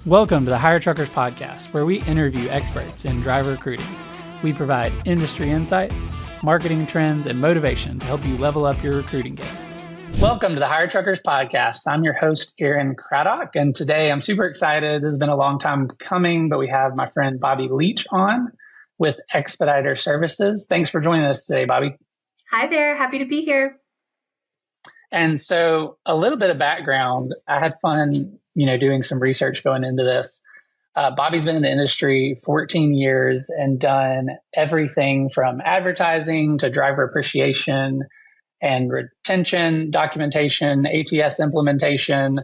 Welcome to the Hire Truckers Podcast, where we interview experts in driver recruiting. We provide industry insights, marketing trends, and motivation to help you level up your recruiting game. Welcome to the Hire Truckers Podcast. I'm your host, Aaron Craddock, and today I'm super excited. This has been a long time coming, but we have my friend Bobby Leach on with Expediter Services. Thanks for joining us today, Bobby. Hi there. Happy to be here. And so a little bit of background. I had fun, doing some research going into this. Bobby's been in the industry 14 years and done everything from advertising to driver appreciation and retention, documentation, ATS implementation,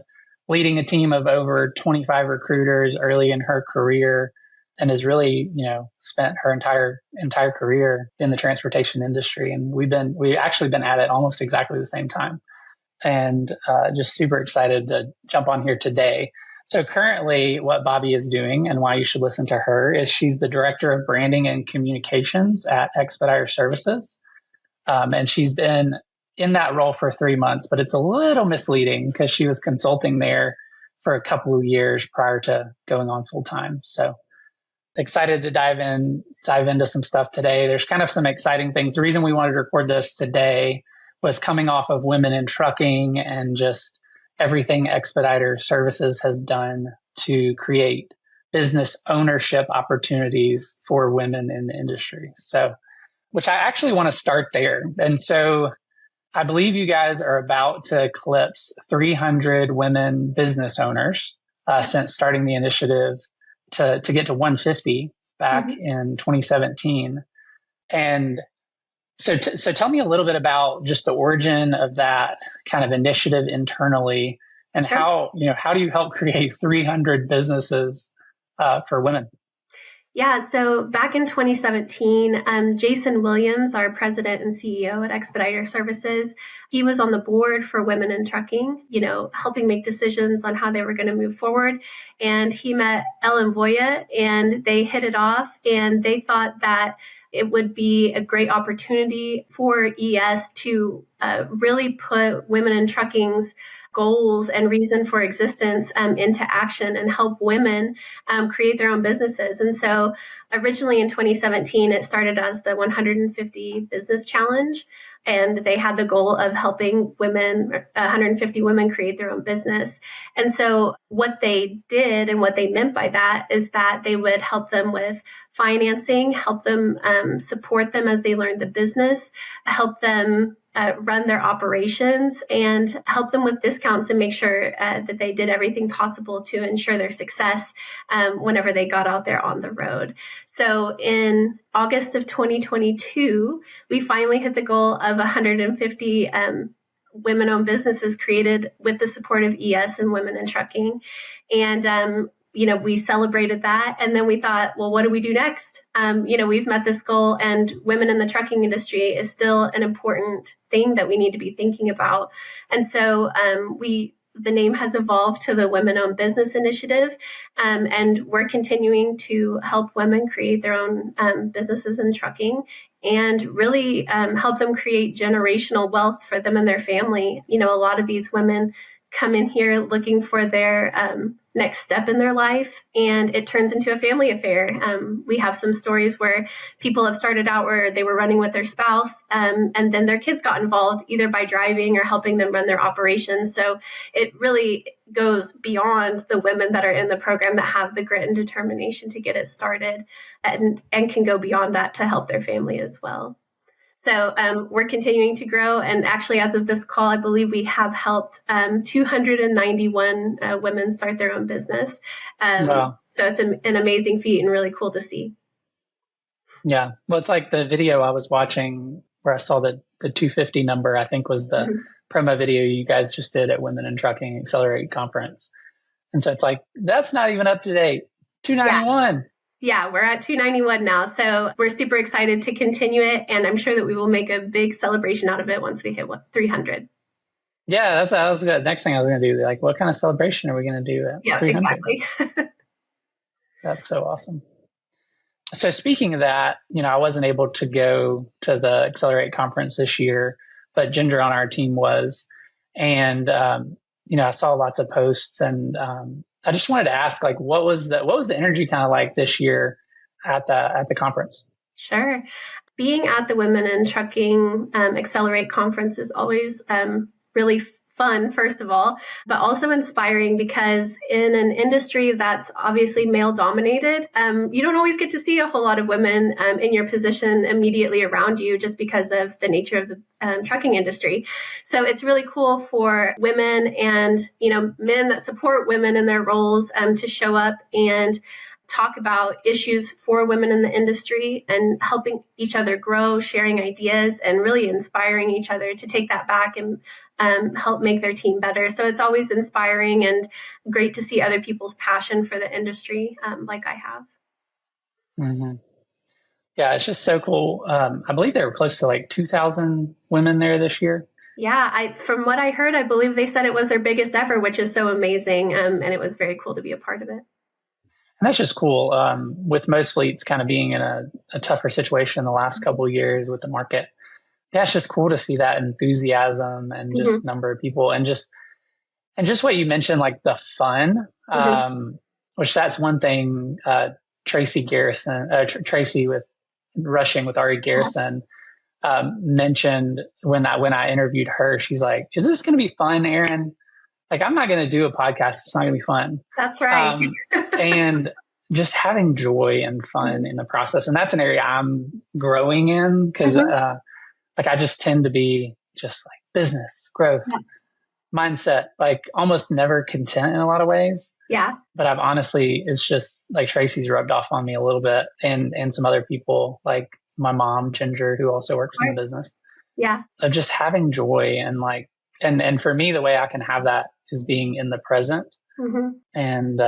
leading a team of over 25 recruiters early in her career, and has really, spent her entire career in the transportation industry. And we've actually been at it almost exactly the same time. And just super excited to jump on here today. So currently what Bobby is doing and why you should listen to her is she's the Director of Branding and Communications at Expediter Services. And she's been in that role for 3 months, but it's a little misleading because she was consulting there for a couple of years prior to going on full time. So excited to dive into some stuff today. There's kind of some exciting things. The reason we wanted to record this today was coming off of Women in Trucking and just everything Expediter Services has done to create business ownership opportunities for women in the industry. So, which I actually want to start there. And so I believe you guys are about to eclipse 300 women business owners since starting the initiative to get to 150 back in 2017. And so tell me a little bit about just the origin of that kind of initiative internally, and Sure. how do you help create 300 businesses for women? Yeah, so back in 2017, Jason Williams, our president and CEO at Expediter Services, he was on the board for Women in Trucking, helping make decisions on how they were going to move forward. And he met Ellen Voya and they hit it off, and they thought that it would be a great opportunity for ES to really put Women in Trucking's goals and reason for existence into action and help women create their own businesses. And so originally in 2017, it started as the 150 Business Challenge. And they had the goal of helping 150 women create their own business. And so what they did and what they meant by that is that they would help them with financing, help them support them as they learned the business, help them run their operations, and help them with discounts and make sure that they did everything possible to ensure their success whenever they got out there on the road. So in August of 2022, we finally hit the goal of 150 women-owned businesses created with the support of ES and Women in Trucking. And we celebrated that. And then we thought, well, what do we do next? We've met this goal, and women in the trucking industry is still an important thing that we need to be thinking about. And so the name has evolved to the Women-Owned Business Initiative. And we're continuing to help women create their own businesses in trucking and really help them create generational wealth for them and their family. A lot of these women come in here looking for their next step in their life, and it turns into a family affair. We have some stories where people have started out where they were running with their spouse, and then their kids got involved either by driving or helping them run their operations. So it really goes beyond the women that are in the program that have the grit and determination to get it started, and can go beyond that to help their family as well. So we're continuing to grow. And actually, as of this call, I believe we have helped 291 women start their own business. Wow. So it's an amazing feat and really cool to see. Yeah. Well, it's like the video I was watching where I saw the 250 number, I think was the promo video you guys just did at Women in Trucking Accelerate Conference. And so it's like, that's not even up to date. 291. Yeah, we're at 291 now. So we're super excited to continue it. And I'm sure that we will make a big celebration out of it once we hit 300. Yeah, that was good. Next thing I was going to do, like, what kind of celebration are we going to do at 300? Exactly. That's so awesome. So speaking of that, I wasn't able to go to the Accelerate conference this year, but Ginger on our team was. And, I saw lots of posts and I just wanted to ask, like, what was the energy kind of like this year at the conference? Sure. Being at the Women in Trucking Accelerate conference is always really fun, first of all, but also inspiring because in an industry that's obviously male dominated, you don't always get to see a whole lot of women in your position immediately around you just because of the nature of the trucking industry. So it's really cool for women and, men that support women in their roles to show up and talk about issues for women in the industry and helping each other grow, sharing ideas, and really inspiring each other to take that back and help make their team better. So it's always inspiring and great to see other people's passion for the industry like I have. Mm-hmm. Yeah, it's just so cool. I believe there were close to like 2,000 women there this year. Yeah, from what I heard, I believe they said it was their biggest ever, which is so amazing. And it was very cool to be a part of it. And that's just cool. With most fleets kind of being in a tougher situation the last couple of years with the market. That's just cool to see that enthusiasm and just number of people and just what you mentioned, like the fun, which that's one thing. Tracy Garrison, Tracy with Rushing with Ari Garrison, mentioned when I interviewed her. She's like, "Is this going to be fun, Aaron? Like, I'm not going to do a podcast if it's not going to be fun." That's right. And just having joy and fun in the process. And that's an area I'm growing in because, like, I just tend to be just like business growth mindset, like almost never content in a lot of ways. Yeah. But I've honestly, it's just like Tracy's rubbed off on me a little bit and some other people like my mom, Ginger, who also works in the business. Yeah. Of just having joy and like, and for me, the way I can have that is being in the present and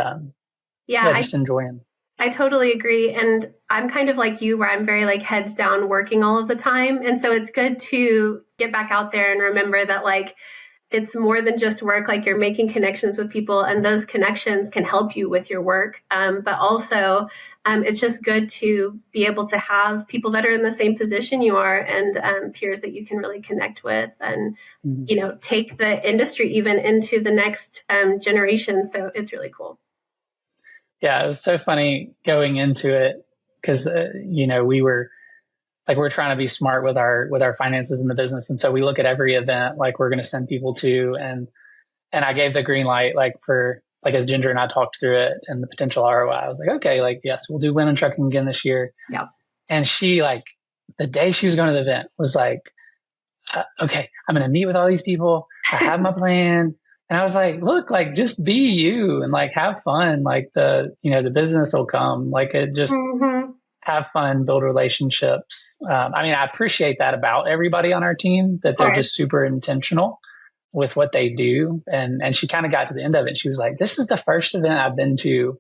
just enjoying. I totally agree. And I'm kind of like you where I'm very like heads down working all of the time. And so it's good to get back out there and remember that like it's more than just work, like you're making connections with people and those connections can help you with your work. But also it's just good to be able to have people that are in the same position you are and peers that you can really connect with and, take the industry even into the next generation. So it's really cool. Yeah, it was so funny going into it because, we're trying to be smart with our finances in the business. And so we look at every event like we're going to send people to. And I gave the green light, like for, like as Ginger and I talked through it and the potential ROI, I was like, okay, like, yes, we'll do Women Trucking again this year. Yeah. And she like, the day she was going to the event was like, okay, I'm going to meet with all these people. I have my plan. And I was like, look, like just be you and like have fun. Like the business will come. Like it just have fun, build relationships. I appreciate that about everybody on our team, that they're just super intentional with what they do. And she kind of got to the end of it. And she was like, this is the first event I've been to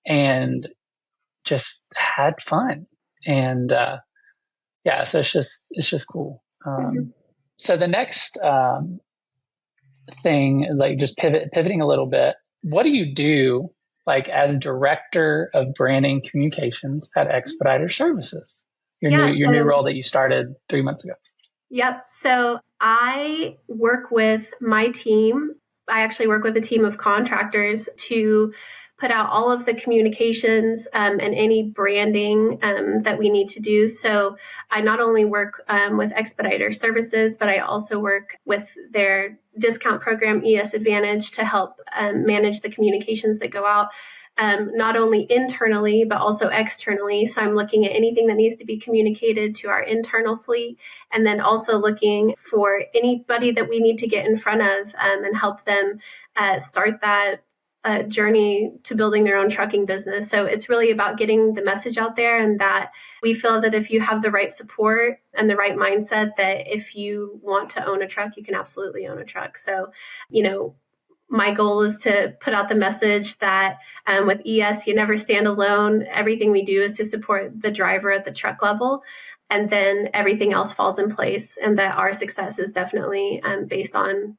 and just had fun. And so it's just cool. So the next thing, like just pivoting a little bit, what do you do like as director of branding communications at Expediter Services, your new role that you started 3 months ago? Yep. So I work with my team. I actually work with a team of contractors to put out all of the communications and any branding that we need to do. So I not only work with Expediter Services, but I also work with their discount program, ES Advantage, to help manage the communications that go out, not only internally, but also externally. So I'm looking at anything that needs to be communicated to our internal fleet, and then also looking for anybody that we need to get in front of and help them start that journey to building their own trucking business. So it's really about getting the message out there, and that we feel that if you have the right support and the right mindset, that if you want to own a truck, you can absolutely own a truck. So, my goal is to put out the message that with ES, you never stand alone. Everything we do is to support the driver at the truck level, and then everything else falls in place, and that our success is definitely based on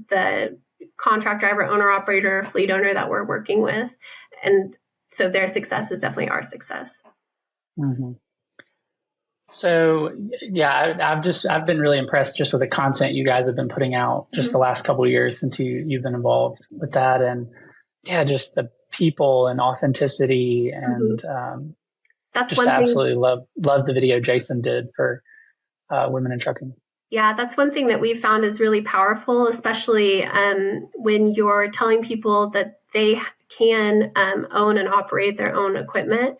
the contract driver, owner, operator, fleet owner that we're working with. And so their success is definitely our success. Mm-hmm. So yeah, I've been really impressed just with the content you guys have been putting out just the last couple of years since you've been involved with that. And yeah, just the people and authenticity, Mhm. and That's just one thing. absolutely love the video Jason did for women in trucking. Yeah, that's one thing that we've found is really powerful, especially when you're telling people that they can own and operate their own equipment.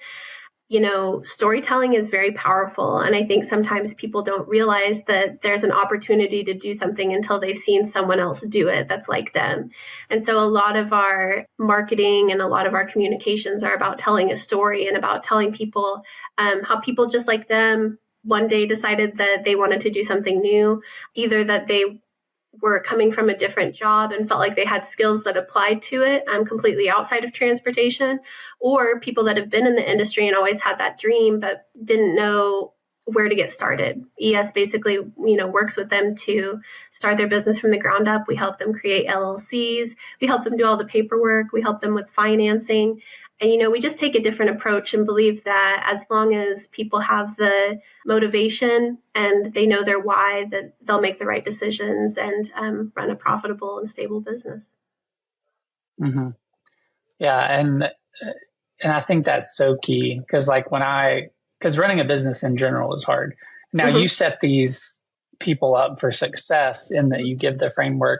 Storytelling is very powerful. And I think sometimes people don't realize that there's an opportunity to do something until they've seen someone else do it that's like them. And so a lot of our marketing and a lot of our communications are about telling a story and about telling people how people just like them one day decided that they wanted to do something new, either that they were coming from a different job and felt like they had skills that applied to it completely outside of transportation, or people that have been in the industry and always had that dream but didn't know where to get started. ES basically, works with them to start their business from the ground up. We help them create LLCs. We help them do all the paperwork. We help them with financing. And, we just take a different approach and believe that as long as people have the motivation and they know their why, that they'll make the right decisions and run a profitable and stable business. Mm-hmm. Yeah, and I think that's so key because because running a business in general is hard. Now Mm-hmm. you set these people up for success in that you give the framework.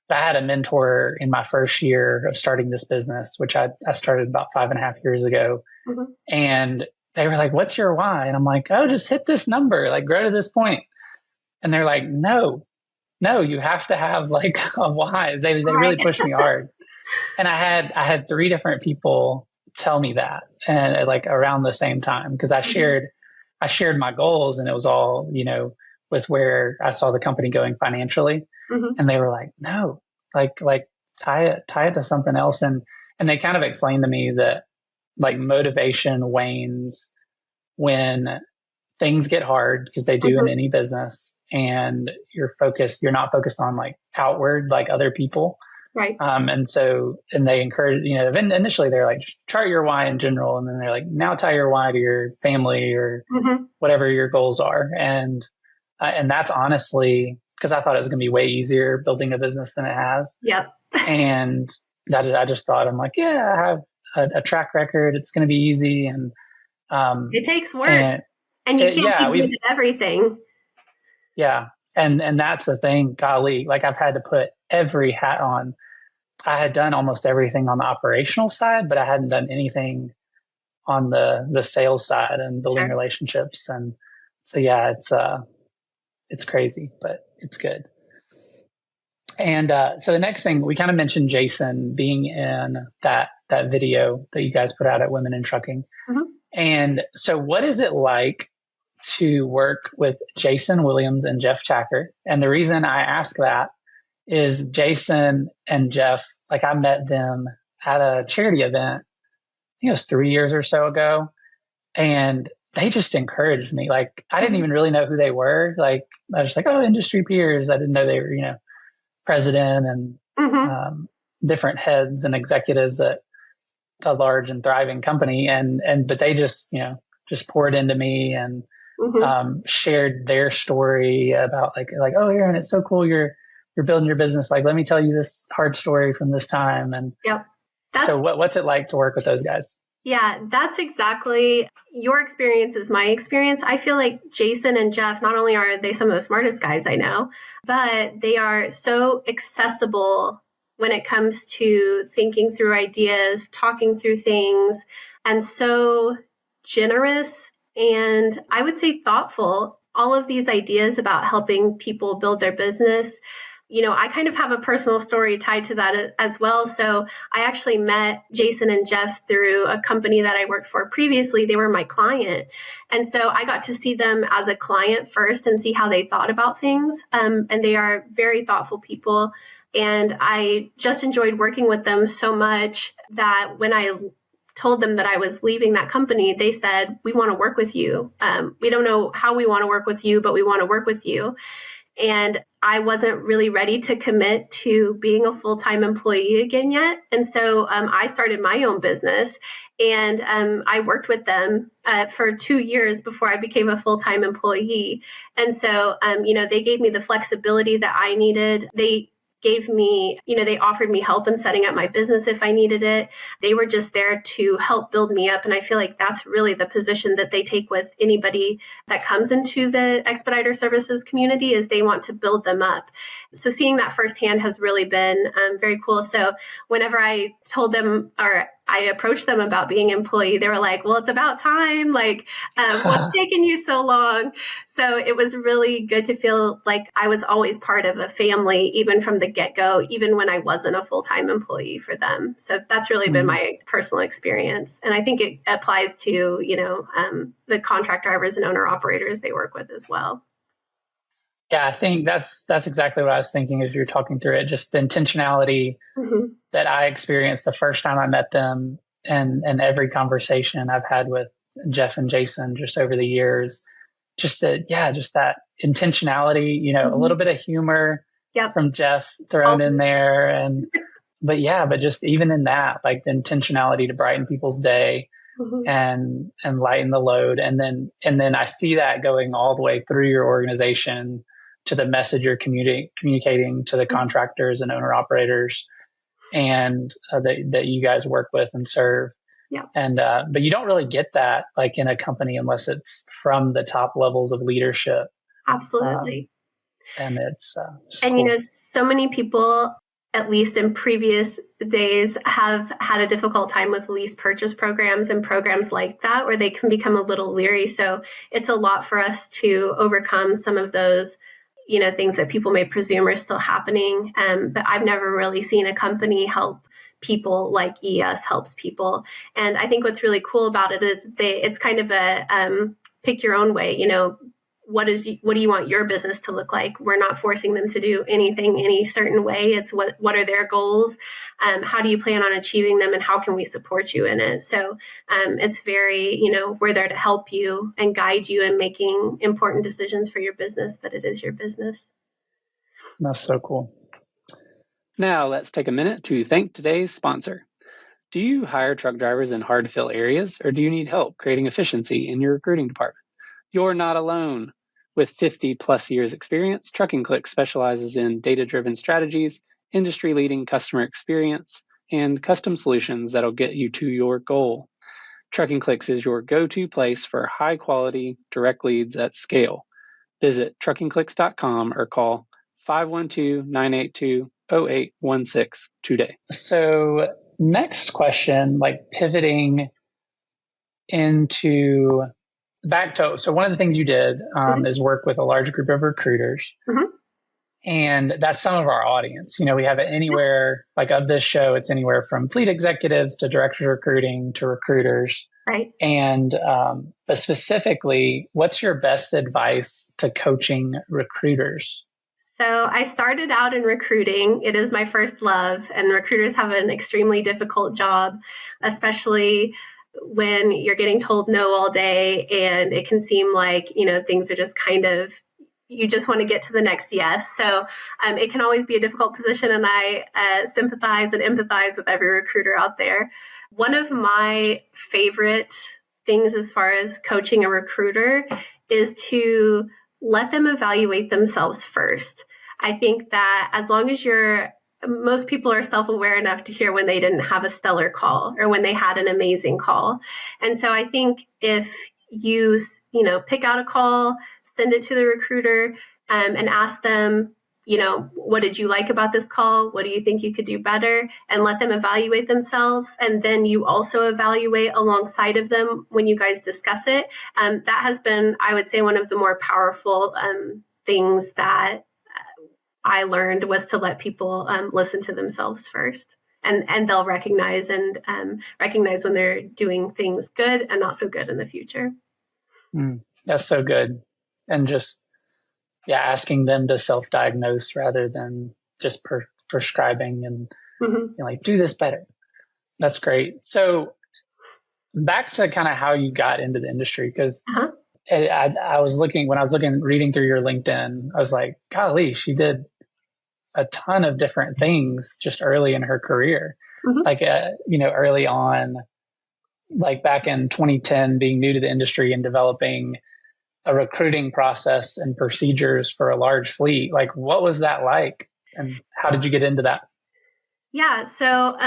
But I had a mentor in my first year of starting this business, which I started about 5.5 years ago. Mm-hmm. And they were like, "What's your why?" And I'm like, "Oh, just hit this number, like grow to this point." And they're like, no, you have to have like a why. They Right. really pushed me hard. And I had three different people tell me that, and like around the same time, because Mm-hmm. I shared my goals, and it was all, with where I saw the company going financially. Mm-hmm. And they were like, no, like tie it to something else. And they kind of explained to me that like motivation wanes when things get hard, because they do in Mm-hmm. any business, and you're not focused on like outward, like other people. Right. And they encourage, initially they're like, just chart your why in general. And then they're like, now tie your why to your family or Mm-hmm. whatever your goals are. And that's honestly, because I thought it was going to be way easier building a business than it has. Yep. And that I just thought, I'm like, yeah, I have a track record. It's going to be easy. It takes work, And and you can't yeah, be good at everything. yeah. And that's the thing, golly, like I've had to put every hat on. I had done almost everything on the operational side, but I hadn't done anything on the sales side and building Sure. relationships. And so, yeah, it's crazy, but it's good. And so the next thing, we kind of mentioned Jason being in that video that you guys put out at Women in Trucking. Mm-hmm. And so what is it like to work with Jason Williams and Jeff Chacker? And the reason I ask that is Jason and Jeff, like I met them at a charity event, I think it was 3 years or so ago. And they just encouraged me. Like I didn't Mm-hmm. even really know who they were. Like I was like, oh, industry peers. I didn't know they were, president and Mm-hmm. um, different heads and executives at a large and thriving company. But they just poured into me and Mm-hmm. shared their story about like, oh, Aaron, it's so cool. You're building your business. Like, let me tell you this hard story from this time. And Yep. so That's what's it like to work with those guys? Yeah, that's exactly your experience is my experience. I feel like Jason and Jeff, not only are they some of the smartest guys I know, but they are so accessible when it comes to thinking through ideas, talking through things, and so generous and I would say thoughtful. All of these ideas about helping people build their business. I kind of have a personal story tied to that as well. So I actually met Jason and Jeff through a company that I worked for previously. They were my client. And so I got to see them as a client first and see how they thought about things. And they are very thoughtful people. And I just enjoyed working with them so much that when I told them that I was leaving that company, they said, we want to work with you. We don't know how we want to work with you, but we want to work with you. And I wasn't really ready to commit to being a full-time employee again yet. And so I started my own business and I worked with them for 2 years before I became a full-time employee. And so, they gave me the flexibility that I needed. They gave me, they offered me help in setting up my business if I needed it. They were just there to help build me up. And I feel like that's really the position that they take with anybody that comes into the Expediter Services community, is they want to build them up. So seeing that firsthand has really been very cool. So whenever I told them, or I approached them about being an employee, they were like, well, it's about time. Like, what's taking you so long? So it was really good to feel like I was always part of a family, even from the get-go, even when I wasn't a full-time employee for them. So that's really been my personal experience. And I think it applies to, the contract drivers and owner operators they work with as well. Yeah, I think that's exactly what I was thinking as you're talking through it. Just the intentionality that I experienced the first time I met them, and every conversation I've had with Jeff and Jason just over the years. Just that intentionality, a little bit of humor from Jeff thrown in there. But just even in that, like the intentionality to brighten people's day and lighten the load. And then I see that going all the way through your organization to the message you're communicating to the contractors and owner operators and that you guys work with and serve. Yeah. And, but you don't really get that like in a company unless it's from the top levels of leadership. Absolutely. And it's, and cool. So many people, at least in previous days, have had a difficult time with lease purchase programs and programs like that, where they can become a little leery. So it's a lot for us to overcome some of those, things that people may presume are still happening. But I've never really seen a company help people like ES helps people. And I think what's really cool about it is it's kind of a pick your own way. What do you want your business to look like? We're not forcing them to do anything any certain way. It's what are their goals? How do you plan on achieving them, and how can we support you in it? So it's very, we're there to help you and guide you in making important decisions for your business, but it is your business. That's so cool. Now let's take a minute to thank today's sponsor. Do you hire truck drivers in hard to fill areas, or do you need help creating efficiency in your recruiting department? You're not alone. With 50 plus years experience, Trucking Click specializes in data-driven strategies, industry-leading customer experience, and custom solutions that'll get you to your goal. Trucking Clicks is your go-to place for high-quality, direct leads at scale. Visit truckingclicks.com or call 512-982-0816 today. So next question, like pivoting into so one of the things you did is work with a large group of recruiters. And that's some of our audience. We have it anywhere, like of this show, it's anywhere from fleet executives to directors of recruiting to recruiters. Right. And but specifically, what's your best advice to coaching recruiters? So I started out in recruiting. It is my first love, and recruiters have an extremely difficult job, especially when you're getting told no all day, and it can seem like, things are just kind of, you just want to get to the next yes. So it can always be a difficult position, and I sympathize and empathize with every recruiter out there. One of my favorite things as far as coaching a recruiter is to let them evaluate themselves first. I think that as long as most people are self-aware enough to hear when they didn't have a stellar call or when they had an amazing call. And so I think if you, pick out a call, send it to the recruiter, and ask them, what did you like about this call? What do you think you could do better? And let them evaluate themselves. And then you also evaluate alongside of them when you guys discuss it. That has been, I would say, one of the more powerful things that I learned, was to let people listen to themselves first. And they'll recognize when they're doing things good and not so good in the future. That's so good. And just, asking them to self-diagnose rather than just prescribing and do this better. That's great. So back to kind of how you got into the industry, because I was reading through your LinkedIn, I was like, golly, she did a ton of different things just early in her career. Like, early on, like back in 2010, being new to the industry and developing a recruiting process and procedures for a large fleet. Like, what was that like? and how did you get into that? Yeah. So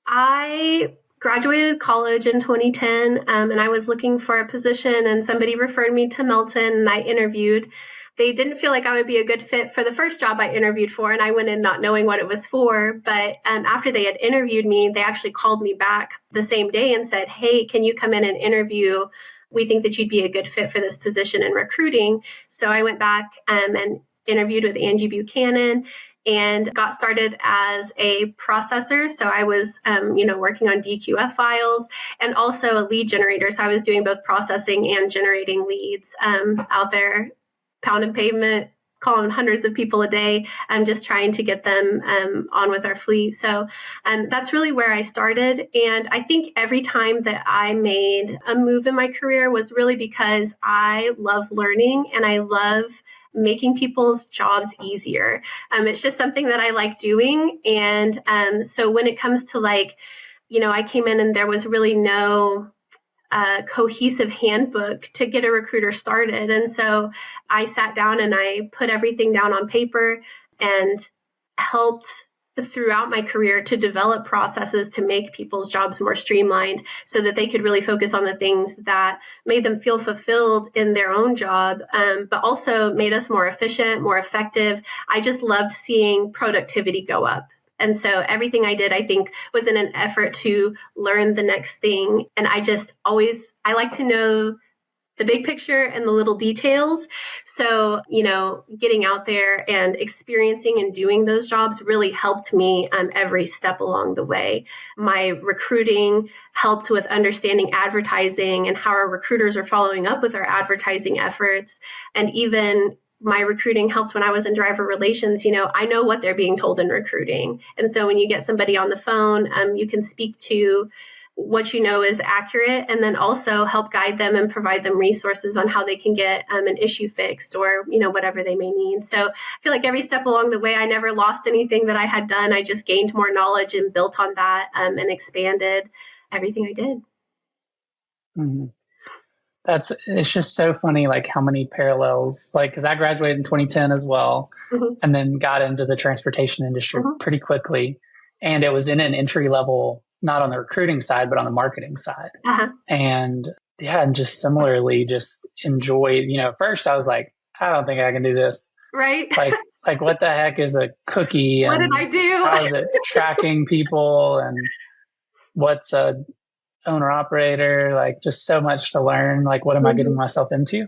I graduated college in 2010, and I was looking for a position, and somebody referred me to Milton, and I interviewed. They didn't feel like I would be a good fit for the first job I interviewed for, and I went in not knowing what it was for. But after they had interviewed me, they actually called me back the same day and said, "Hey, can you come in and interview? We think that you'd be a good fit for this position in recruiting." So I went back and interviewed with Angie Buchanan and got started as a processor. So I was, working on DQF files and also a lead generator. So I was doing both processing and generating leads out there, pounding pavement, calling hundreds of people a day. I'm just trying to get them on with our fleet. So that's really where I started. And I think every time that I made a move in my career was really because I love learning and I love making people's jobs easier. It's just something that I like doing. And so when it comes to I came in and there was really no cohesive handbook to get a recruiter started. And so I sat down and I put everything down on paper and helped throughout my career to develop processes to make people's jobs more streamlined so that they could really focus on the things that made them feel fulfilled in their own job, but also made us more efficient, more effective. I just loved seeing productivity go up. And so everything I did, I think, was in an effort to learn the next thing. And I like to know the big picture and the little details. So, getting out there and experiencing and doing those jobs really helped me every step along the way. My recruiting helped with understanding advertising and how our recruiters are following up with our advertising efforts. And even my recruiting helped when I was in driver relations. I know what they're being told in recruiting. And so when you get somebody on the phone, you can speak to what you know is accurate, and then also help guide them and provide them resources on how they can get an issue fixed or, whatever they may need. So I feel like every step along the way, I never lost anything that I had done. I just gained more knowledge and built on that and expanded everything I did. Mm-hmm. It's just so funny, like how many parallels, because I graduated in 2010 as well, mm-hmm. and then got into the transportation industry mm-hmm. pretty quickly. And it was in an entry level, not on the recruiting side, but on the marketing side. Uh-huh. And just similarly, just enjoyed, first I was like, I don't think I can do this. Right. Like what the heck is a cookie? What did I do? How is it tracking people? And what's a owner operator? Like just so much to learn. Like, what am mm-hmm. I getting myself into?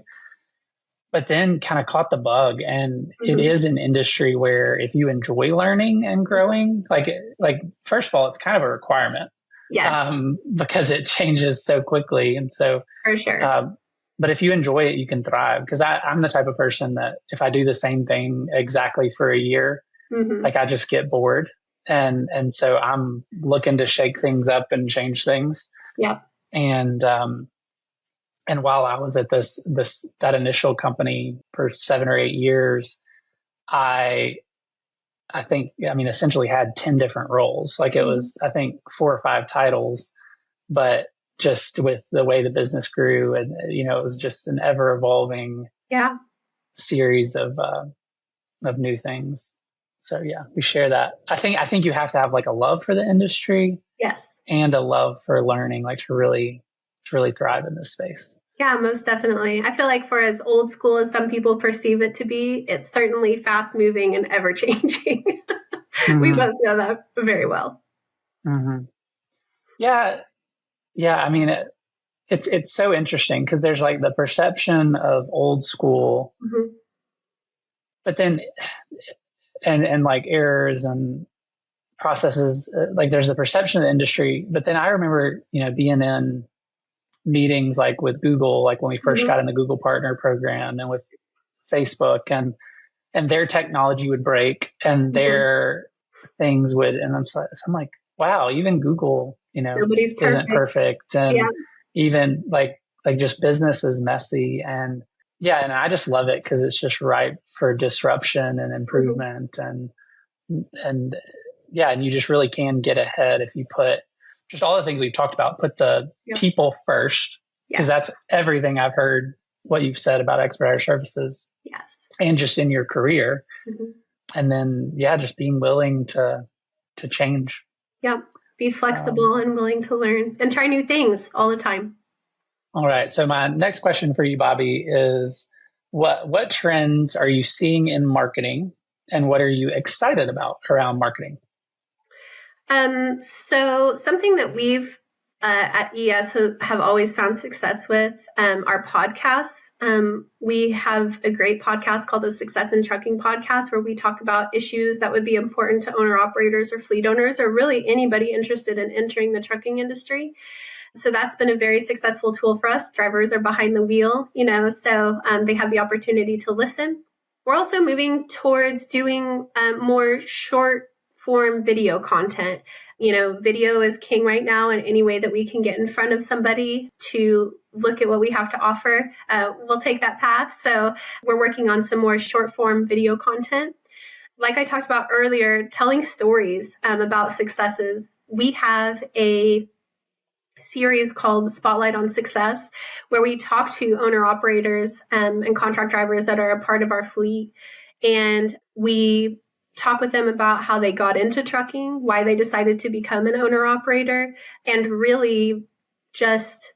But then kind of caught the bug. And mm-hmm. it is an industry where if you enjoy learning and growing, like first of all, it's kind of a requirement. Yes. Because it changes so quickly. And so, for sure. But if you enjoy it, you can thrive. Because I'm the type of person that if I do the same thing exactly for a year, mm-hmm. I just get bored. And so I'm looking to shake things up and change things. Yeah. And while I was at that initial company for 7 or 8 years, I think, essentially had 10 different roles. Like it was, I think 4 or 5 titles, but just with the way the business grew and, it was just an ever evolving series of new things. So yeah, we share that. I think you have to have like a love for the industry. Yes. And a love for learning, like to really thrive in this space. Yeah, most definitely. I feel like for as old school as some people perceive it to be, it's certainly fast moving and ever changing. Mm-hmm. We both know that very well. Mm-hmm. Yeah. Yeah. It's so interesting because there's like the perception of old school, mm-hmm. but then, and like errors and processes, like there's a perception of the industry, but then I remember, being in meetings like with Google, like when we first mm-hmm. got in the Google Partner Program, and with Facebook, and their technology would break and their mm-hmm. things would, and I'm like, wow, even Google, nobody's perfect. Isn't perfect, and even like just business is messy, and I just love it because it's just ripe for disruption and improvement, mm-hmm. and you just really can get ahead if you put just all the things we've talked about, put the people first, because that's everything I've heard what you've said about Expediter Services. Yes. And just in your career. Mm-hmm. and then, yeah, just being willing to change. Yep. Be flexible and willing to learn and try new things all the time. All right. So my next question for you, Bobby, is what trends are you seeing in marketing, and what are you excited about around marketing? So something that we've at ES have always found success with are podcasts. We have a great podcast called the Success in Trucking Podcast, where we talk about issues that would be important to owner operators or fleet owners, or really anybody interested in entering the trucking industry. So that's been a very successful tool for us. Drivers are behind the wheel, so they have the opportunity to listen. We're also moving towards doing more short form video content. Video is king right now, and any way that we can get in front of somebody to look at what we have to offer, we'll take that path. So we're working on some more short form video content. Like I talked about earlier, telling stories about successes. We have a series called Spotlight on Success, where we talk to owner operators and contract drivers that are a part of our fleet. And we talk with them about how they got into trucking, why they decided to become an owner operator, and really just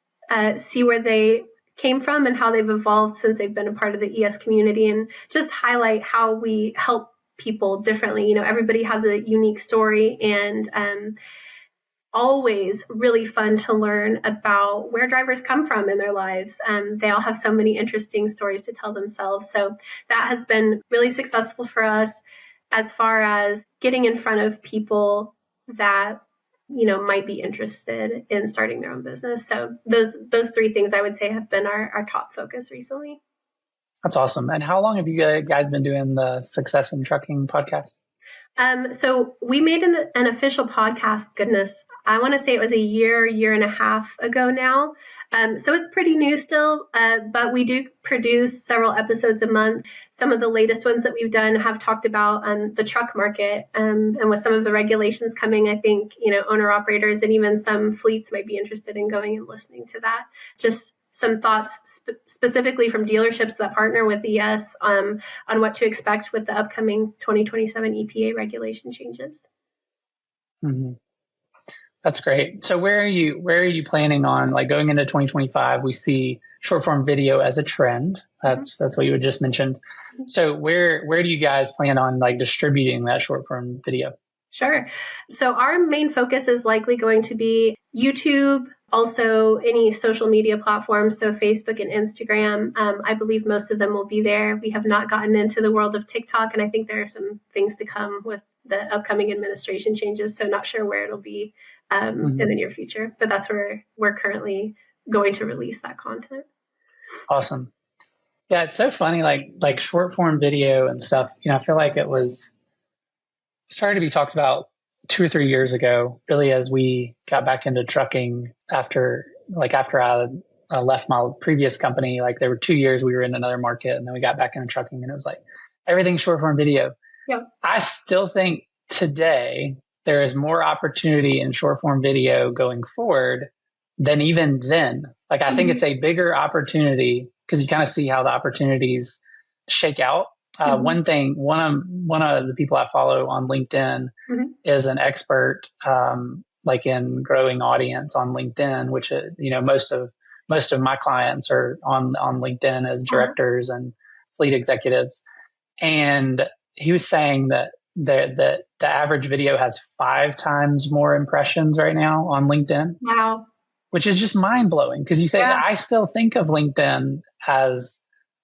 see where they came from and how they've evolved since they've been a part of the ES community, and just highlight how we help people differently. Everybody has a unique story, and always really fun to learn about where drivers come from in their lives. They all have so many interesting stories to tell themselves. So that has been really successful for us as far as getting in front of people that, might be interested in starting their own business. So those three things I would say have been our top focus recently. That's awesome. And how long have you guys been doing the Success in Trucking podcast? So we made an official podcast, goodness, I want to say it was a year and a half ago now. So it's pretty new still, but we do produce several episodes a month. Some of the latest ones that we've done have talked about the truck market, and with some of the regulations coming, I think, owner operators and even some fleets might be interested in going and listening to that. Just some thoughts specifically from dealerships that partner with ES on what to expect with the upcoming 2027 EPA regulation changes. Mm-hmm. That's great. So where are you planning on, like, going into 2025? We see short form video as a trend. That's what you had just mentioned. So where do you guys plan on, like, distributing that short form video? Sure. So our main focus is likely going to be YouTube, also any social media platforms, so Facebook and Instagram. I believe most of them will be there. We have not gotten into the world of TikTok, and I think there are some things to come with the upcoming administration changes, so not sure where it'll be in the near future. But that's where we're currently going to release that content. Awesome. Yeah, it's so funny, like short form video and stuff. I feel like it was started to be talked about 2 or 3 years ago, really, as we got back into trucking after I left my previous company. Like, there were 2 years we were in another market, and then we got back into trucking, and it was like everything's short form video. Yeah. I still think today there is more opportunity in short form video going forward than even then. Like, I think it's a bigger opportunity because you kind of see how the opportunities shake out. One of the people I follow on LinkedIn is an expert, like, in growing audience on LinkedIn, which, most of my clients are on LinkedIn as directors and fleet executives. And he was saying that the average video has 5 times more impressions right now on LinkedIn. Wow. Which is just mind blowing, because I still think of LinkedIn as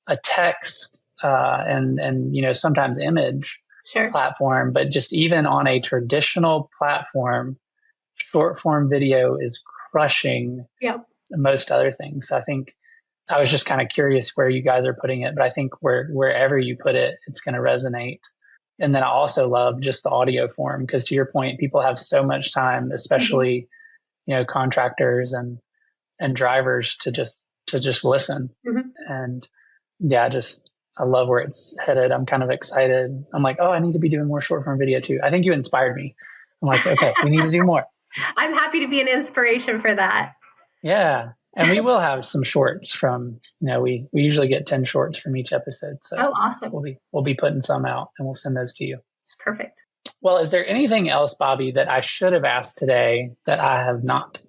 a text and sometimes image platform, but just even on a traditional platform, short form video is crushing most other things. I think I was just kind of curious where you guys are putting it, but I think wherever you put it, it's going to resonate. And then I also love just the audio form, because, to your point, people have so much time, especially contractors and drivers, to just listen. And yeah, I love where it's headed. I'm kind of excited. I'm like, oh, I need to be doing more short form video too. I think you inspired me. I'm like, okay, we need to do more. I'm happy to be an inspiration for that. Yeah. And we will have some shorts from, we usually get 10 shorts from each episode. So awesome. We'll be putting some out and we'll send those to you. Perfect. Well, is there anything else, Bobby, that I should have asked today that I have not?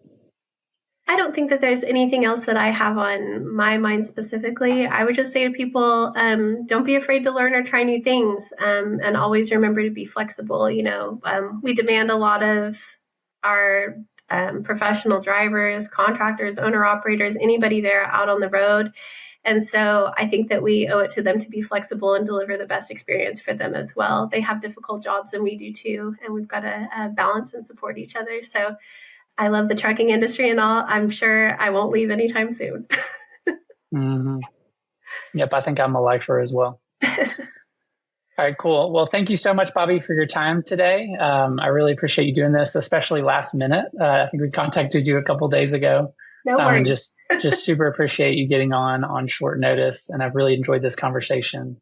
I don't think that there's anything else that I have on my mind specifically. I would just say to people, don't be afraid to learn or try new things, and always remember to be flexible. We demand a lot of our professional drivers, contractors, owner-operators, anybody there out on the road. And so I think that we owe it to them to be flexible and deliver the best experience for them as well. They have difficult jobs and we do too, and we've got to balance and support each other. So I love the trucking industry and all. I'm sure I won't leave anytime soon. Mm-hmm. Yep, I think I'm a lifer as well. All right, cool. Well, thank you so much, Bobby, for your time today. I really appreciate you doing this, especially last minute. I think we contacted you a couple of days ago. No worries. Just super appreciate you getting on short notice, and I've really enjoyed this conversation.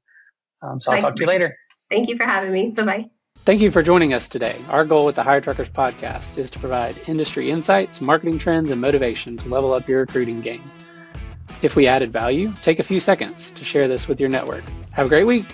So I'll talk to you later. Thank you for having me. Bye-bye. Thank you for joining us today. Our goal with the Hire Truckers podcast is to provide industry insights, marketing trends, and motivation to level up your recruiting game. If we added value, take a few seconds to share this with your network. Have a great week.